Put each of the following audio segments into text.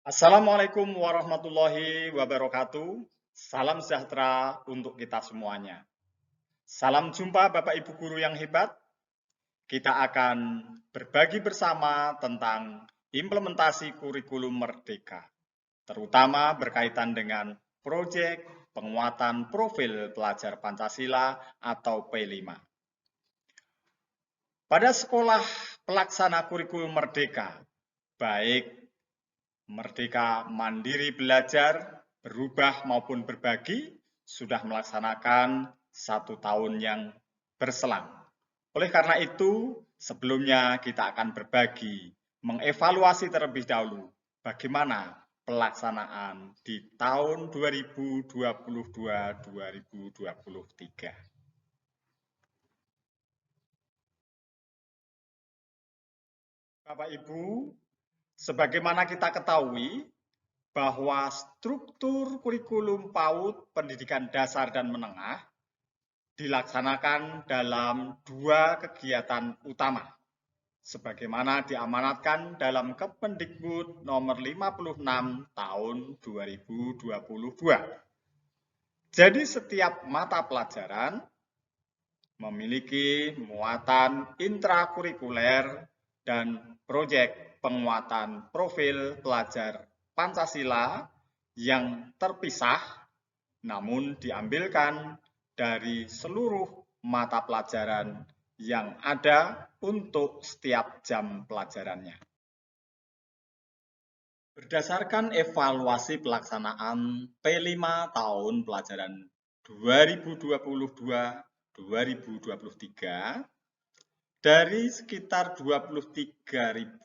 Assalamualaikum warahmatullahi wabarakatuh. Salam sejahtera untuk kita semuanya. Salam jumpa Bapak Ibu guru yang hebat. Kita akan berbagi bersama tentang implementasi kurikulum merdeka, terutama berkaitan dengan proyek penguatan profil pelajar Pancasila atau P5. Pada sekolah pelaksana kurikulum merdeka, baik Merdeka Mandiri Belajar, Berubah maupun Berbagi sudah melaksanakan 1 tahun yang berselang. Oleh karena itu, sebelumnya kita akan berbagi, mengevaluasi terlebih dahulu bagaimana pelaksanaan di tahun 2022-2023. Bapak Ibu, sebagaimana kita ketahui, bahwa struktur kurikulum PAUD pendidikan dasar dan menengah dilaksanakan dalam 2 kegiatan utama, sebagaimana diamanatkan dalam Kemendikbud nomor 56 tahun 2022. Jadi setiap mata pelajaran memiliki muatan intrakurikuler dan proyek penguatan profil pelajar Pancasila yang terpisah, namun diambilkan dari seluruh mata pelajaran yang ada untuk setiap jam pelajarannya. Berdasarkan evaluasi pelaksanaan P5 tahun pelajaran 2022-2023, dari sekitar 23.225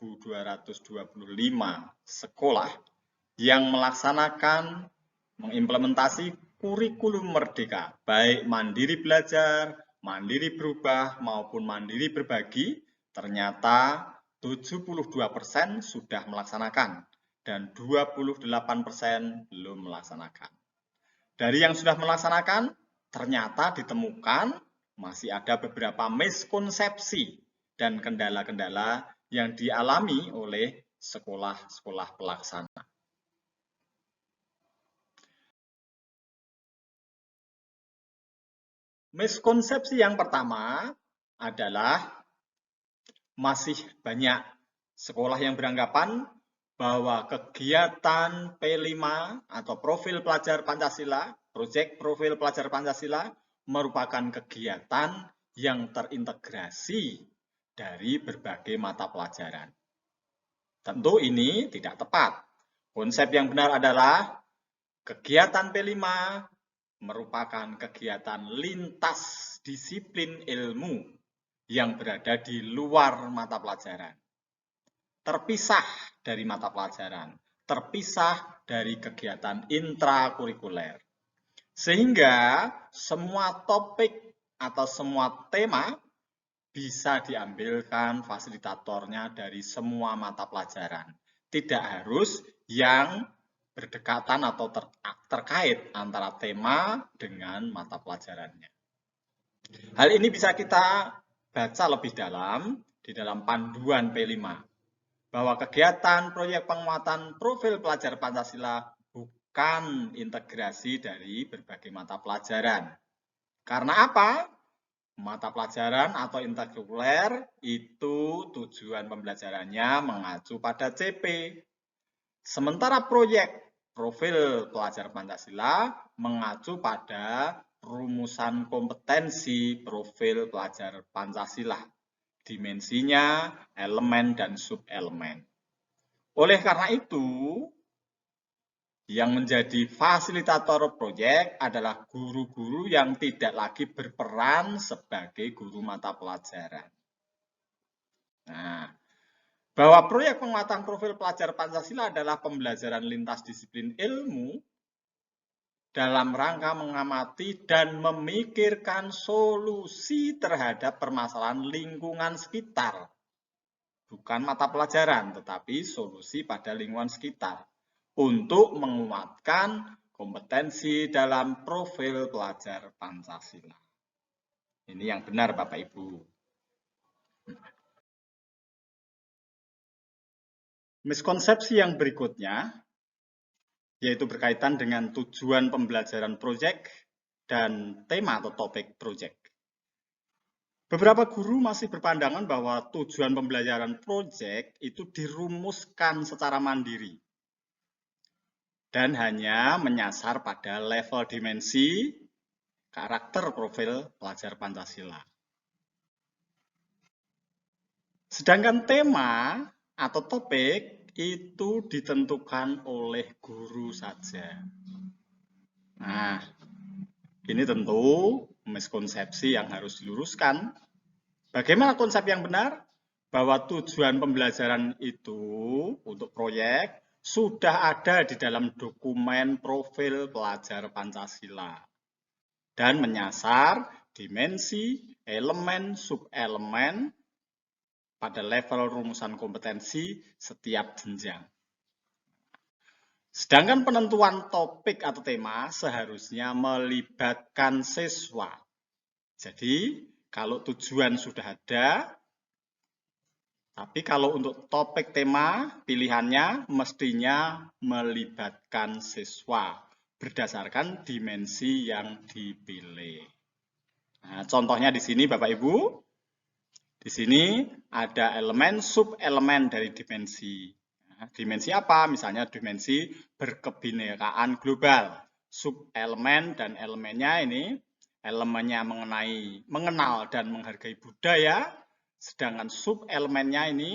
sekolah yang melaksanakan mengimplementasi kurikulum merdeka, baik mandiri belajar, mandiri berubah, maupun mandiri berbagi, ternyata 72% sudah melaksanakan dan 28% belum melaksanakan. Dari yang sudah melaksanakan, ternyata ditemukan masih ada beberapa miskonsepsi dan kendala-kendala yang dialami oleh sekolah-sekolah pelaksana. Miskonsepsi yang pertama adalah masih banyak sekolah yang beranggapan bahwa kegiatan P5 atau profil pelajar Pancasila, proyek profil pelajar Pancasila merupakan kegiatan yang terintegrasi dari berbagai mata pelajaran. Tentu ini tidak tepat. Konsep yang benar adalah kegiatan P5 merupakan kegiatan lintas disiplin ilmu yang berada di luar mata pelajaran, terpisah dari mata pelajaran, terpisah dari kegiatan intrakurikuler. Sehingga semua topik atau semua tema bisa diambilkan fasilitatornya dari semua mata pelajaran. Tidak harus yang berdekatan atau terkait antara tema dengan mata pelajarannya. Hal ini bisa kita baca lebih dalam di dalam panduan P5, bahwa kegiatan proyek penguatan profil pelajar Pancasila bukan integrasi dari berbagai mata pelajaran. Karena apa? Mata pelajaran atau intrakurikuler itu tujuan pembelajarannya mengacu pada CP. Sementara proyek profil pelajar Pancasila mengacu pada rumusan kompetensi profil pelajar Pancasila, dimensinya, elemen, dan subelemen. Oleh karena itu, yang menjadi fasilitator proyek adalah guru-guru yang tidak lagi berperan sebagai guru mata pelajaran. Nah, bahwa proyek penguatan profil pelajar Pancasila adalah pembelajaran lintas disiplin ilmu dalam rangka mengamati dan memikirkan solusi terhadap permasalahan lingkungan sekitar. Bukan mata pelajaran, tetapi solusi pada lingkungan sekitar untuk menguatkan kompetensi dalam profil pelajar Pancasila. Ini yang benar, Bapak Ibu. Miskonsepsi yang berikutnya yaitu berkaitan dengan tujuan pembelajaran proyek dan tema atau topik proyek. Beberapa guru masih berpandangan bahwa tujuan pembelajaran proyek itu dirumuskan secara mandiri dan hanya menyasar pada level dimensi karakter profil pelajar Pancasila. Sedangkan tema atau topik itu ditentukan oleh guru saja. Nah, ini tentu miskonsepsi yang harus diluruskan. Bagaimana konsep yang benar? Bahwa tujuan pembelajaran itu untuk proyek sudah ada di dalam dokumen profil pelajar Pancasila dan menyasar dimensi, elemen, subelemen pada level rumusan kompetensi setiap jenjang. Sedangkan penentuan topik atau tema seharusnya melibatkan siswa. Jadi, kalau tujuan sudah ada, tapi kalau untuk topik tema, pilihannya mestinya melibatkan siswa berdasarkan dimensi yang dipilih. Nah, contohnya di sini Bapak Ibu, di sini ada elemen subelemen dari dimensi. Dimensi apa? Misalnya dimensi berkebinekaan global. Subelemen dan elemennya ini, elemennya mengenal dan menghargai budaya, sedangkan subelemennya ini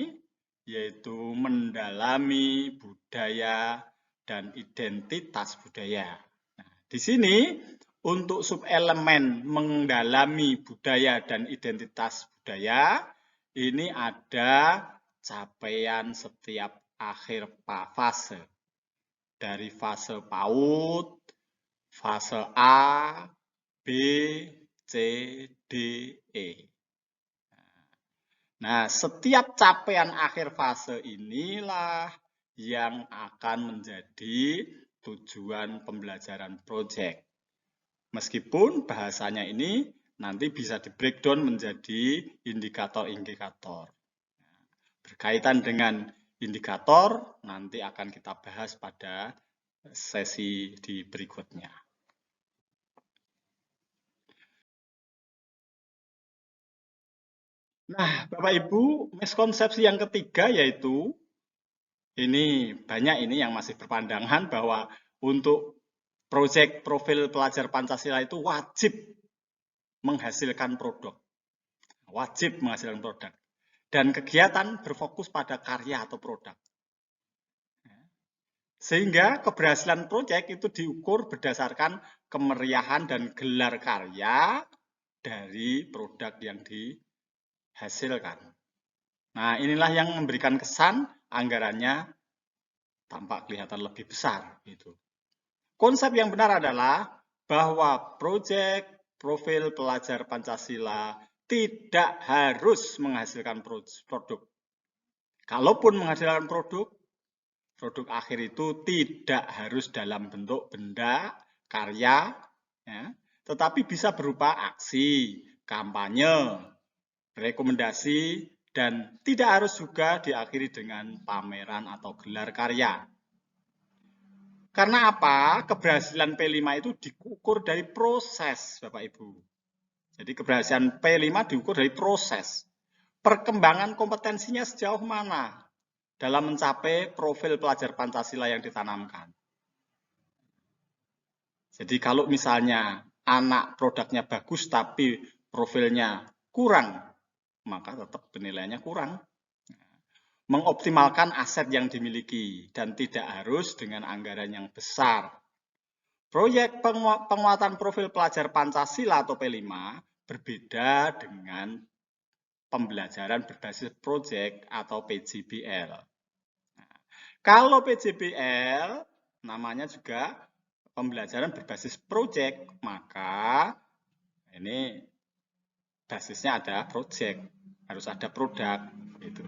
yaitu mendalami budaya dan identitas budaya. Nah, di sini untuk subelemen mendalami budaya dan identitas budaya, ini ada capaian setiap akhir fase. Dari fase PAUD, fase A, B, C, D, E. Nah, setiap capaian akhir fase inilah yang akan menjadi tujuan pembelajaran proyek. Meskipun bahasanya ini nanti bisa di-breakdown menjadi indikator-indikator. Berkaitan dengan indikator, nanti akan kita bahas pada sesi di berikutnya. Nah, Bapak Ibu, miskonsepsi yang ketiga yaitu, ini banyak ini yang masih berpandangan bahwa untuk proyek profil pelajar Pancasila itu wajib menghasilkan produk. Wajib menghasilkan produk. Dan kegiatan berfokus pada karya atau produk. Sehingga keberhasilan proyek itu diukur berdasarkan kemeriahan dan gelar karya dari produk yang dihasilkan. Nah, inilah yang memberikan kesan anggarannya tampak kelihatan lebih besar. Gitu. Konsep yang benar adalah bahwa proyek profil pelajar Pancasila tidak harus menghasilkan produk. Kalaupun menghasilkan produk akhir itu tidak harus dalam bentuk benda, karya, ya, tetapi bisa berupa aksi, kampanye, rekomendasi, dan tidak harus juga diakhiri dengan pameran atau gelar karya. Karena apa? Keberhasilan P5 itu diukur dari proses, Bapak Ibu. Jadi keberhasilan P5 diukur dari proses. Perkembangan kompetensinya sejauh mana dalam mencapai profil pelajar Pancasila yang ditanamkan. Jadi kalau misalnya anak produknya bagus tapi profilnya kurang, maka tetap penilaiannya kurang. Mengoptimalkan aset yang dimiliki dan tidak harus dengan anggaran yang besar. Proyek penguatan profil pelajar Pancasila atau P5 berbeda dengan pembelajaran berbasis proyek atau PJBL. Nah, kalau PJBL namanya juga pembelajaran berbasis proyek, maka ini basisnya ada proyek, harus ada produk gitu.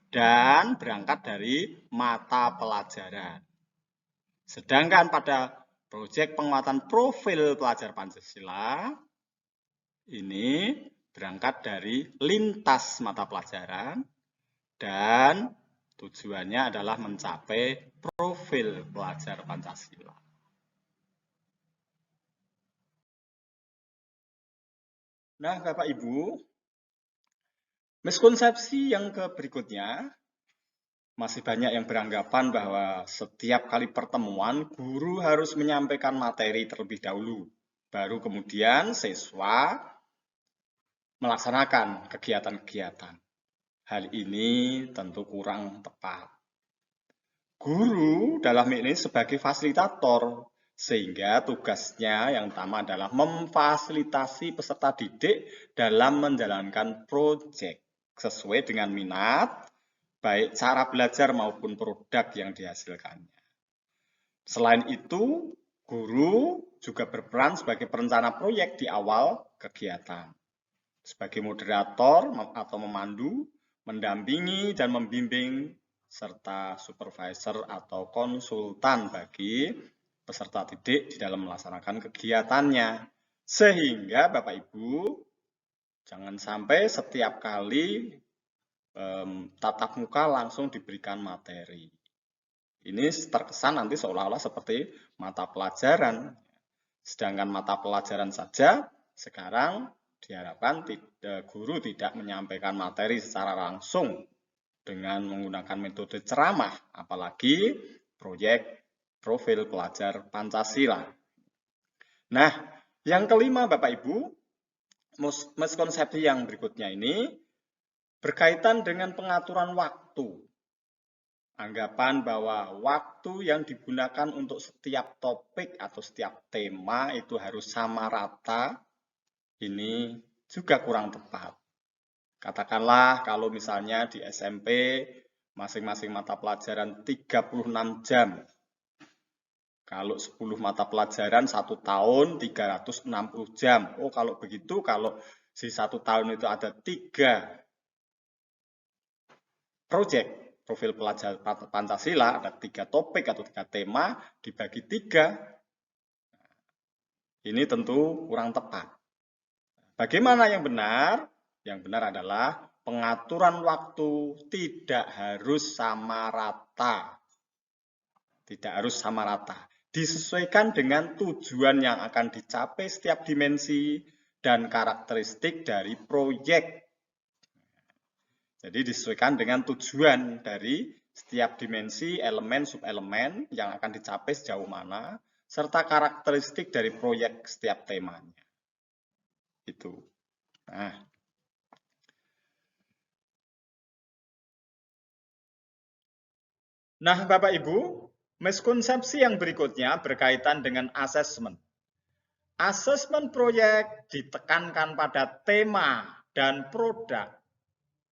Dan berangkat dari mata pelajaran. Sedangkan pada proyek penguatan profil pelajar Pancasila ini berangkat dari lintas mata pelajaran dan Tujuannya adalah mencapai profil pelajar Pancasila. Nah, Bapak Ibu, miskonsepsi yang berikutnya, masih banyak yang beranggapan bahwa setiap kali pertemuan, guru harus menyampaikan materi terlebih dahulu. Baru kemudian siswa melaksanakan kegiatan-kegiatan. Hal ini tentu kurang tepat. Guru dalam ini sebagai fasilitator, sehingga tugasnya yang utama adalah memfasilitasi peserta didik dalam menjalankan proyek sesuai dengan minat, baik cara belajar maupun produk yang dihasilkannya. Selain itu, guru juga berperan sebagai perencana proyek di awal kegiatan. Sebagai moderator atau memandu, mendampingi dan membimbing, serta supervisor atau konsultan bagi peserta didik di dalam melaksanakan kegiatannya. Sehingga Bapak Ibu, jangan sampai setiap kali tatap muka langsung diberikan materi. Ini terkesan nanti seolah-olah seperti mata pelajaran. Sedangkan mata pelajaran saja sekarang diharapkan guru tidak menyampaikan materi secara langsung dengan menggunakan metode ceramah, apalagi proyek profil pelajar Pancasila. Nah, yang kelima Bapak Ibu, miskonsepsi yang berikutnya ini berkaitan dengan pengaturan waktu. Anggapan bahwa waktu yang digunakan untuk setiap topik atau setiap tema itu harus sama rata, ini juga kurang tepat. Katakanlah kalau misalnya di SMP masing-masing mata pelajaran 36 jam. Kalau 10 mata pelajaran 1 tahun 360 jam. Oh, kalau begitu, kalau di 1 tahun itu ada 3 proyek profil pelajar Pancasila, ada 3 topik atau 3 tema, dibagi 3. Ini tentu kurang tepat. Bagaimana yang benar? Yang benar adalah pengaturan waktu tidak harus sama rata. Tidak harus sama rata. Disesuaikan dengan tujuan yang akan dicapai setiap dimensi dan karakteristik dari proyek. Jadi disesuaikan dengan tujuan dari setiap dimensi, elemen, subelemen yang akan dicapai sejauh mana, serta karakteristik dari proyek setiap temanya. Itu. Nah, Bapak Ibu, miskonsepsi yang berikutnya berkaitan dengan asesmen. Asesmen proyek ditekankan pada tema dan produk.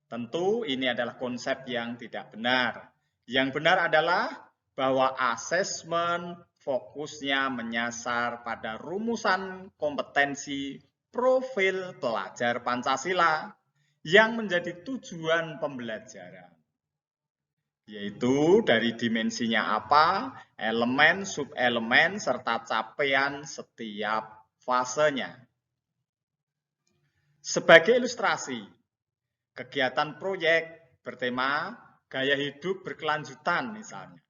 Tentu ini adalah konsep yang tidak benar. Yang benar adalah bahwa asesmen fokusnya menyasar pada rumusan kompetensi profil pelajar Pancasila yang menjadi tujuan pembelajaran. Yaitu dari dimensinya apa, elemen, subelemen, serta capaian setiap fasenya. Sebagai ilustrasi, kegiatan proyek bertema gaya hidup berkelanjutan misalnya.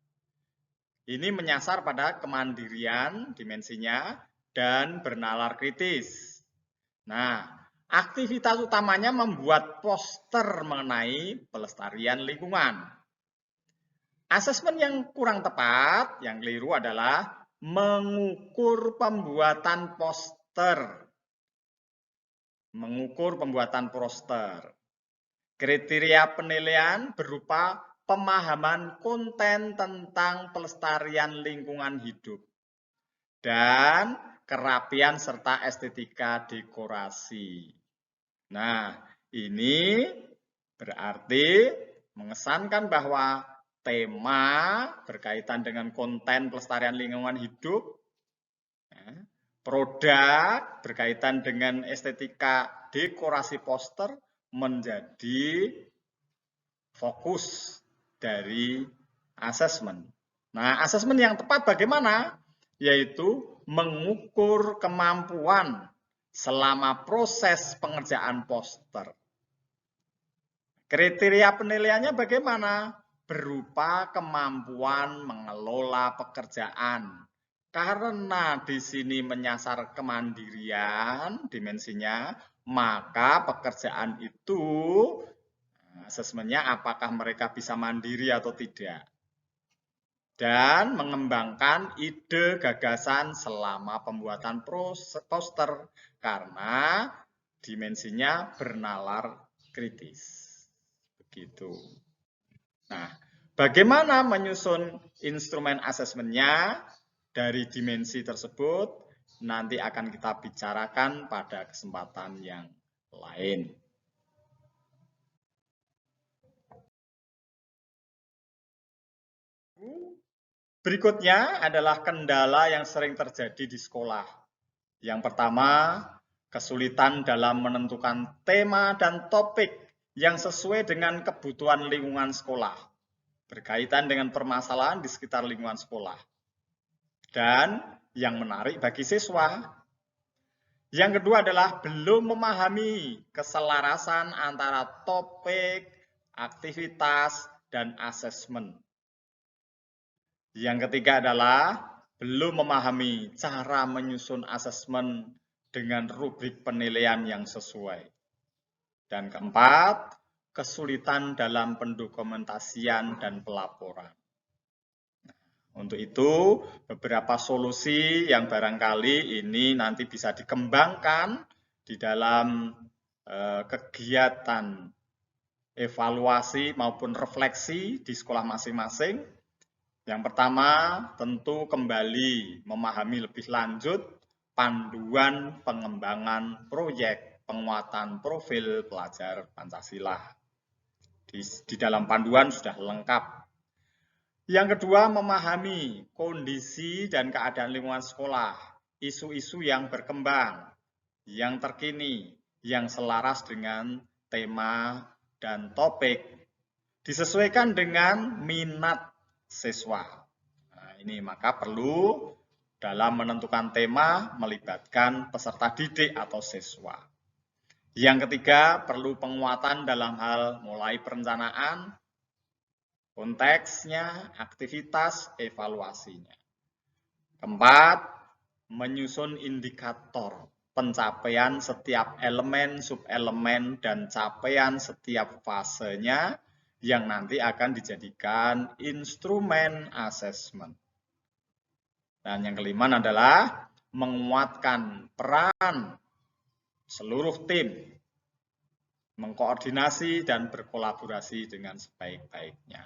Ini menyasar pada kemandirian dimensinya dan bernalar kritis. Nah, aktivitas utamanya membuat poster mengenai pelestarian lingkungan. Asesmen yang kurang tepat, yang keliru adalah mengukur pembuatan poster. Mengukur pembuatan poster. Kriteria penilaian berupa pemahaman konten tentang pelestarian lingkungan hidup dan kerapian serta estetika dekorasi. Nah, ini berarti mengesankan bahwa tema berkaitan dengan konten pelestarian lingkungan hidup, produk berkaitan dengan estetika dekorasi poster, menjadi fokus dari asesmen. Nah, asesmen yang tepat bagaimana? Yaitu mengukur kemampuan selama proses pengerjaan poster. Kriteria penilaiannya bagaimana? berupa kemampuan mengelola pekerjaan. Karena di sini menyasar kemandirian dimensinya, maka pekerjaan itu asesmennya apakah mereka bisa mandiri atau tidak. Dan mengembangkan ide gagasan selama pembuatan poster karena dimensinya bernalar kritis. Begitu. Nah, bagaimana menyusun instrumen asesmennya dari dimensi tersebut nanti akan kita bicarakan pada kesempatan yang lain. Berikutnya adalah kendala yang sering terjadi di sekolah. Yang pertama, kesulitan dalam menentukan tema dan topik yang sesuai dengan kebutuhan lingkungan sekolah, berkaitan dengan permasalahan di sekitar lingkungan sekolah. Dan yang menarik bagi siswa, yang kedua adalah belum memahami keselarasan antara topik, aktivitas, dan asesmen. Yang ketiga adalah belum memahami cara menyusun asesmen dengan rubrik penilaian yang sesuai. Dan keempat, kesulitan dalam pendokumentasian dan pelaporan. Untuk itu, beberapa solusi yang barangkali ini nanti bisa dikembangkan di dalam kegiatan evaluasi maupun refleksi di sekolah masing-masing. Yang pertama, tentu kembali memahami lebih lanjut panduan pengembangan proyek penguatan profil pelajar Pancasila. Di dalam panduan sudah lengkap. Yang kedua, memahami kondisi dan keadaan lingkungan sekolah, isu-isu yang berkembang, yang terkini, yang selaras dengan tema dan topik, disesuaikan dengan minat siswa. Nah, ini maka perlu dalam menentukan tema melibatkan peserta didik atau siswa. Yang ketiga, perlu penguatan dalam hal mulai perencanaan, konteksnya, aktivitas, evaluasinya. Keempat, menyusun indikator pencapaian setiap elemen, subelemen, dan capaian setiap fasenya yang nanti akan dijadikan instrumen asesmen. Dan yang kelima adalah menguatkan peran seluruh tim, mengkoordinasi dan berkolaborasi dengan sebaik-baiknya.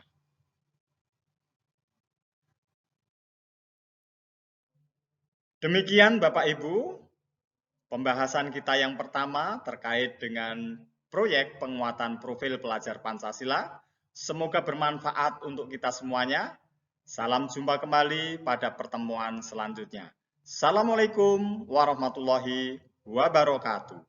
Demikian Bapak Ibu, pembahasan kita yang pertama terkait dengan proyek penguatan profil pelajar Pancasila. Semoga bermanfaat untuk kita semuanya. Salam jumpa kembali pada pertemuan selanjutnya. Assalamualaikum warahmatullahi wabarakatuh.